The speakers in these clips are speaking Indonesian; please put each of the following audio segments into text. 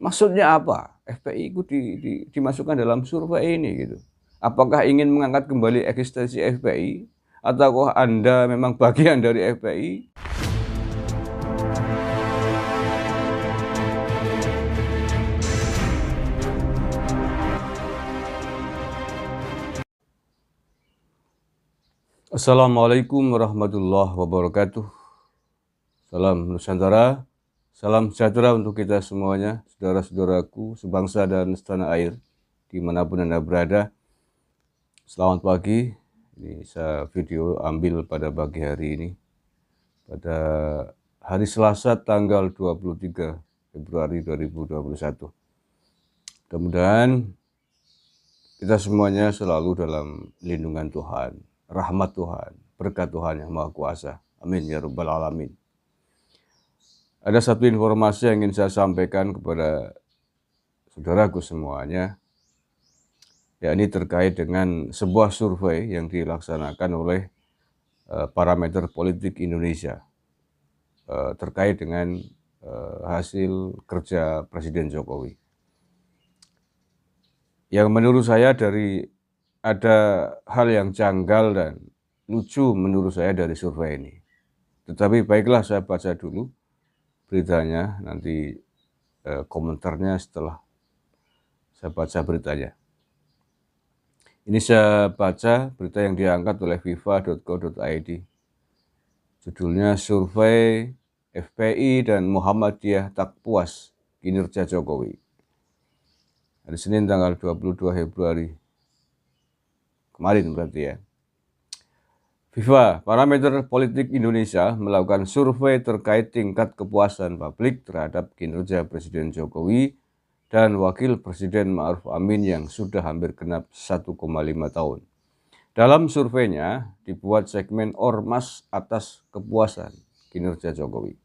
Maksudnya apa? FPI itu dimasukkan dalam survei ini gitu. Apakah ingin mengangkat kembali eksistensi FPI? Ataukah Anda memang bagian dari FPI? Assalamualaikum warahmatullahi wabarakatuh. Salam Nusantara, salam sejahtera untuk kita semuanya, saudara-saudaraku sebangsa dan setanah air, dimanapun Anda berada. Selamat pagi, ini saya video ambil pada pagi hari ini, pada hari Selasa tanggal 23 Februari 2021. Mudah-mudahan kita semuanya selalu dalam lindungan Tuhan, rahmat Tuhan, berkat Tuhan yang Maha Kuasa. Amin ya Rabbal Alamin. Ada satu informasi yang ingin saya sampaikan kepada saudaraku semuanya, yakni terkait dengan sebuah survei yang dilaksanakan oleh Parameter Politik Indonesia terkait dengan hasil kerja Presiden Jokowi. Yang menurut saya ada hal yang janggal dan lucu menurut saya dari survei ini. Tetapi baiklah, saya baca dulu beritanya, nanti komentarnya setelah saya baca beritanya. Ini saya baca berita yang diangkat oleh viva.co.id. Judulnya Survei FPI dan Muhammadiyah Tak Puas Kinerja Jokowi. Hari Senin tanggal 22 Februari kemarin berarti ya. Viva, Parameter Politik Indonesia melakukan survei terkait tingkat kepuasan publik terhadap kinerja Presiden Jokowi dan Wakil Presiden Ma'ruf Amin yang sudah hampir genap 1,5 tahun. Dalam surveinya dibuat segmen ormas atas kepuasan kinerja Jokowi.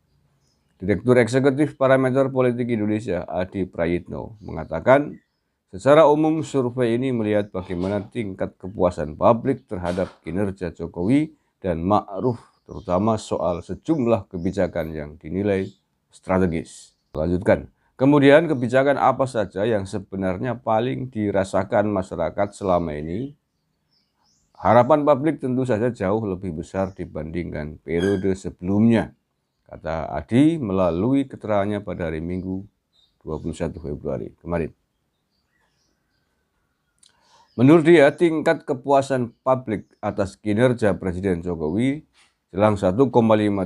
Direktur Eksekutif Parameter Politik Indonesia Adi Prayitno mengatakan, secara umum survei ini melihat bagaimana tingkat kepuasan publik terhadap kinerja Jokowi dan Ma'ruf, terutama soal sejumlah kebijakan yang dinilai strategis. Lanjutkan. Kemudian kebijakan apa saja yang sebenarnya paling dirasakan masyarakat selama ini? Harapan publik tentu saja jauh lebih besar dibandingkan periode sebelumnya, kata Adi melalui keterangannya pada hari Minggu 21 Februari kemarin. Menurut dia, tingkat kepuasan publik atas kinerja Presiden Jokowi jelang 1,5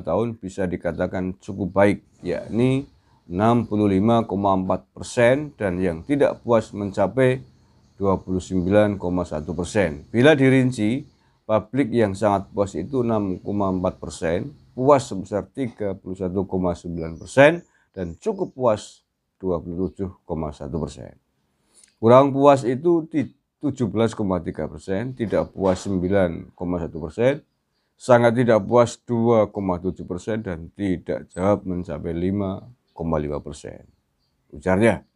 tahun bisa dikatakan cukup baik, yakni 65,4% dan yang tidak puas mencapai 29,1%. Bila dirinci, publik yang sangat puas itu 6,4%, puas sebesar 31,9%, dan cukup puas 27,1%. Kurang puas itu 17,3%, tidak puas 9,1%, sangat tidak puas 2,7%, dan tidak jawab mencapai 5,5%. Ujarnya,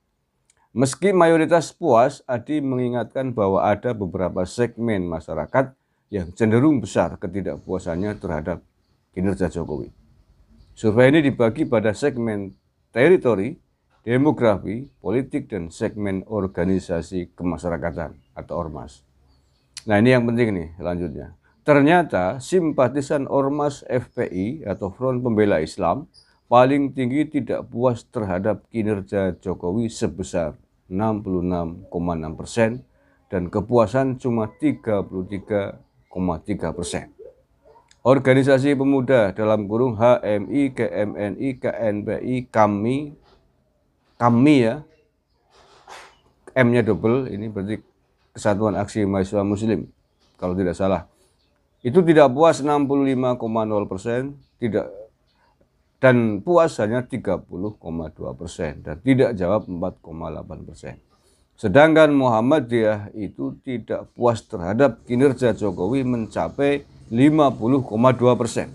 meski mayoritas puas, Adi mengingatkan bahwa ada beberapa segmen masyarakat yang cenderung besar ketidakpuasannya terhadap kinerja Jokowi. Survei ini dibagi pada segmen teritori, demografi, politik, dan segmen organisasi kemasyarakatan atau ormas. Nah, ini yang penting nih lanjutnya. Ternyata simpatisan ormas FPI atau Front Pembela Islam paling tinggi tidak puas terhadap kinerja Jokowi sebesar 66,6% dan kepuasan cuma 33,3%. Organisasi pemuda dalam kurung HMI, GMNI, KNPI, kami ya, M-nya double, ini berarti Kesatuan Aksi Mahasiswa Muslim, kalau tidak salah. Itu tidak puas 65,0%, dan puas hanya 30,2% dan tidak jawab 4,8%. Sedangkan Muhammadiyah itu tidak puas terhadap kinerja Jokowi mencapai 50,2%.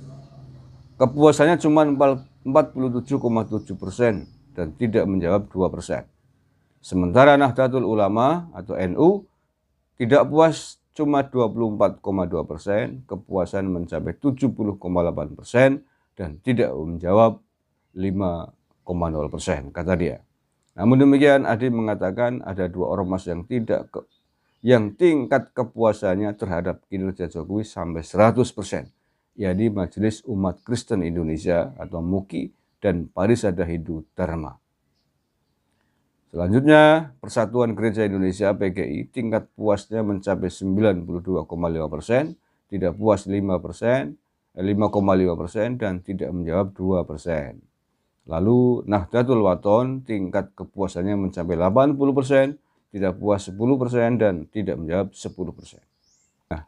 Kepuasannya cuma 47,7% dan tidak menjawab 2%. Sementara Nahdlatul Ulama atau NU tidak puas cuma 24,2%, kepuasan mencapai 70,8% dan tidak menjawab 5,0%, kata dia. Namun demikian, Adi mengatakan ada dua ormas yang tingkat kepuasannya terhadap kinerja Jokowi sampai 100%, yakni Majelis Umat Kristen Indonesia atau MUKI dan Parisada Hindu Dharma. Selanjutnya, Persatuan Gereja Indonesia PGI tingkat puasnya mencapai 92,5%, tidak puas 5%, 5,5% dan tidak menjawab 2%. Lalu Nahdlatul Wathon tingkat kepuasannya mencapai 80%, tidak puas 10% dan tidak menjawab 10%. Nah,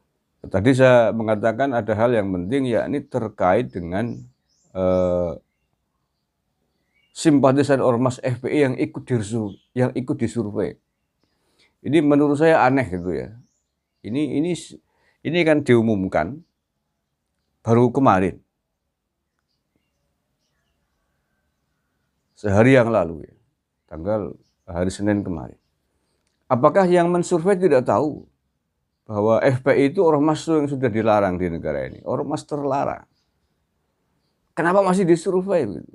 tadi saya mengatakan ada hal yang penting, yakni terkait dengan simpatisan ormas FPI yang ikut disurvei. Ini menurut saya aneh gitu ya. Ini kan diumumkan baru kemarin, sehari yang lalu ya, hari Senin kemarin. Apakah yang mensurvei tidak tahu bahwa FPI itu ormas yang sudah dilarang di negara ini, ormas terlarang? Kenapa masih disurvei gitu?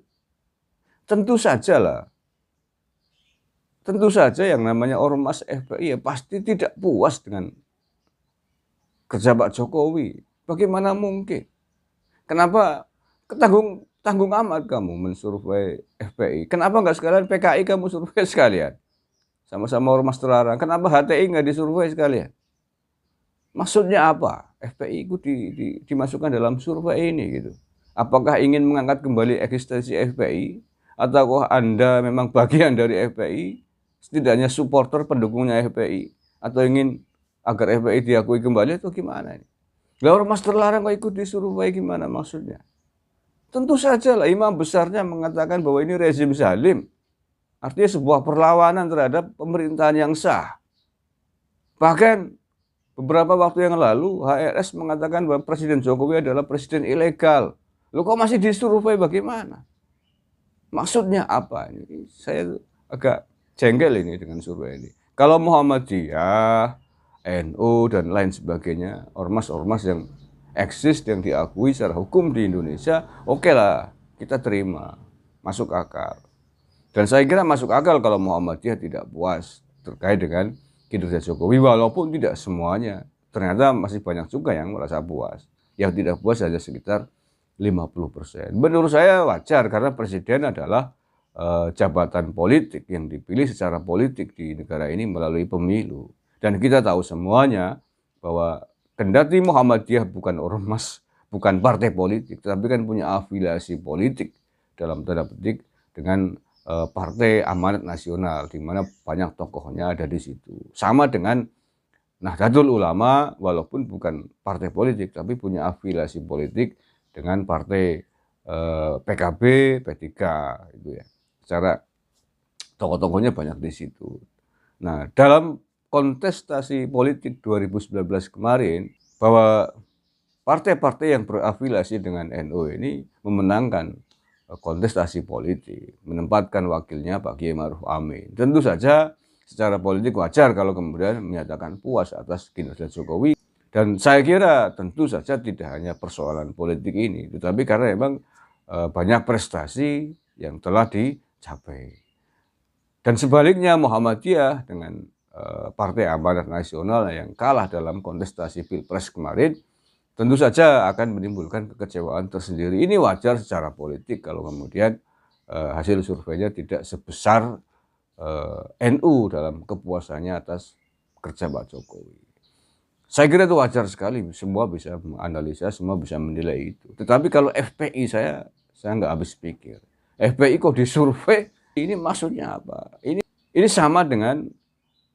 Tentu saja yang namanya ormas FPI ya pasti tidak puas dengan kerja Pak Jokowi. Bagaimana mungkin? Kenapa tanggung amat kamu mensurvei FPI? Kenapa nggak sekalian PKI kamu survei sekalian? Sama-sama ormas terlarang. Kenapa HTI nggak disurvei sekalian? Maksudnya apa? FPI itu dimasukkan dalam survei ini gitu. Apakah ingin mengangkat kembali eksistensi FPI? Ataukah Anda memang bagian dari FPI, setidaknya supporter pendukungnya FPI, atau ingin agar FPI diakui kembali atau gimana ini? Lah ormas terlarang kok ikut disurvei, gimana maksudnya? Tentu saja lah imam besarnya mengatakan bahwa ini rezim zalim, artinya sebuah perlawanan terhadap pemerintahan yang sah. Bahkan beberapa waktu yang lalu HRS mengatakan bahwa Presiden Jokowi adalah presiden ilegal. Loh kok masih disurvei, bagaimana? Maksudnya apa ini? Saya agak jengkel ini dengan survei ini. Kalau Muhammadiyah, NU dan lain sebagainya, ormas-ormas yang eksis yang diakui secara hukum di Indonesia, oke lah, kita terima, masuk akal. Dan saya kira masuk akal kalau Muhammadiyah tidak puas terkait dengan kinerja Jokowi, walaupun tidak semuanya. Ternyata masih banyak juga yang merasa puas. Yang tidak puas hanya sekitar 50%. Menurut saya wajar karena presiden adalah jabatan politik yang dipilih secara politik di negara ini melalui pemilu. Dan kita tahu semuanya bahwa kendati Muhammadiyah bukan ormas, bukan partai politik, tapi kan punya afiliasi politik dalam tanda petik dengan Partai Amanat Nasional, di mana banyak tokohnya ada di situ. Sama dengan Nahdlatul Ulama, walaupun bukan partai politik, tapi punya afiliasi politik dengan partai PKB, P3 itu ya. Secara tokoh-tokohnya banyak di situ. Nah, dalam kontestasi politik 2019 kemarin, bahwa partai-partai yang berafiliasi dengan NU ini memenangkan kontestasi politik, menempatkan wakilnya Pak Kiai Ma'ruf Amin. Tentu saja secara politik wajar kalau kemudian menyatakan puas atas kinerja Jokowi. Dan saya kira tentu saja tidak hanya persoalan politik ini, tetapi karena memang banyak prestasi yang telah dicapai. Dan sebaliknya Muhammadiyah dengan Partai Amanat Nasional yang kalah dalam kontestasi Pilpres kemarin, tentu saja akan menimbulkan kekecewaan tersendiri. Ini wajar secara politik kalau kemudian hasil surveinya tidak sebesar NU dalam kepuasannya atas kerja Pak Jokowi. Saya kira itu wajar sekali, semua bisa menganalisa, semua bisa menilai itu. Tetapi kalau FPI saya nggak habis pikir. FPI kok disurvei, ini maksudnya apa? Ini sama dengan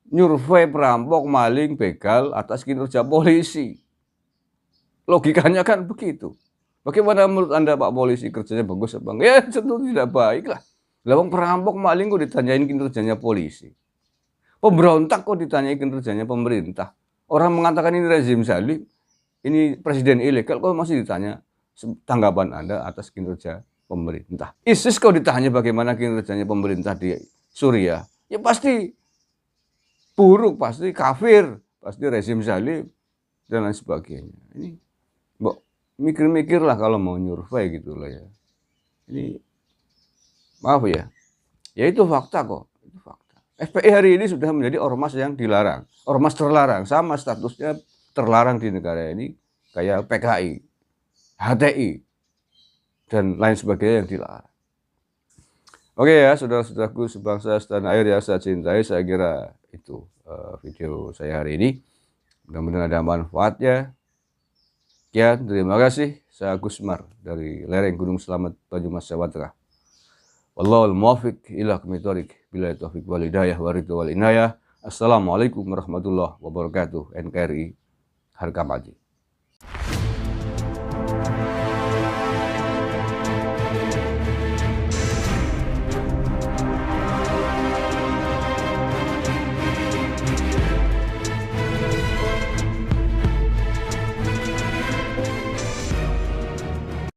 nyurvei perampok, maling, begal atas kinerja polisi. Logikanya kan begitu. Bagaimana menurut Anda Pak polisi kerjanya bagus apa enggak? Ya tentu tidak baik lah. Lawang perampok, maling kok ditanyain kinerjanya polisi. Pemberontak kok ditanyain kinerjanya pemerintah. Orang mengatakan ini rezim zalim, ini presiden ilegal, kok masih ditanya tanggapan Anda atas kinerja pemerintah. ISIS kok ditanya bagaimana kinerjanya pemerintah di Suriah, ya pasti buruk, pasti kafir, pasti rezim zalim, dan lain sebagainya. Ini mikir-mikirlah kalau mau nyurvei gitu loh ya. Ini maaf ya itu fakta kok. Itu fakta. FPI hari ini sudah menjadi ormas yang dilarang, ormas terlarang, sama statusnya terlarang di negara ini kayak PKI, HTI, dan lain sebagainya yang dilarang. Oke ya, saudara-saudaraku sebangsa setanah air yang saya cintai, saya kira itu video saya hari ini. Mudah-mudahan ada manfaatnya. Sekian, terima kasih. Saya Agus Mar dari lereng Gunung Selamet, Banyumas, Jawa Tengah. Wallahul muwaffiq ila aqwamit thoriq. Billahi taufiq wal hidayah wa ridho wal inayah. Assalamualaikum warahmatullahi wabarakatuh. NKRI harga mati.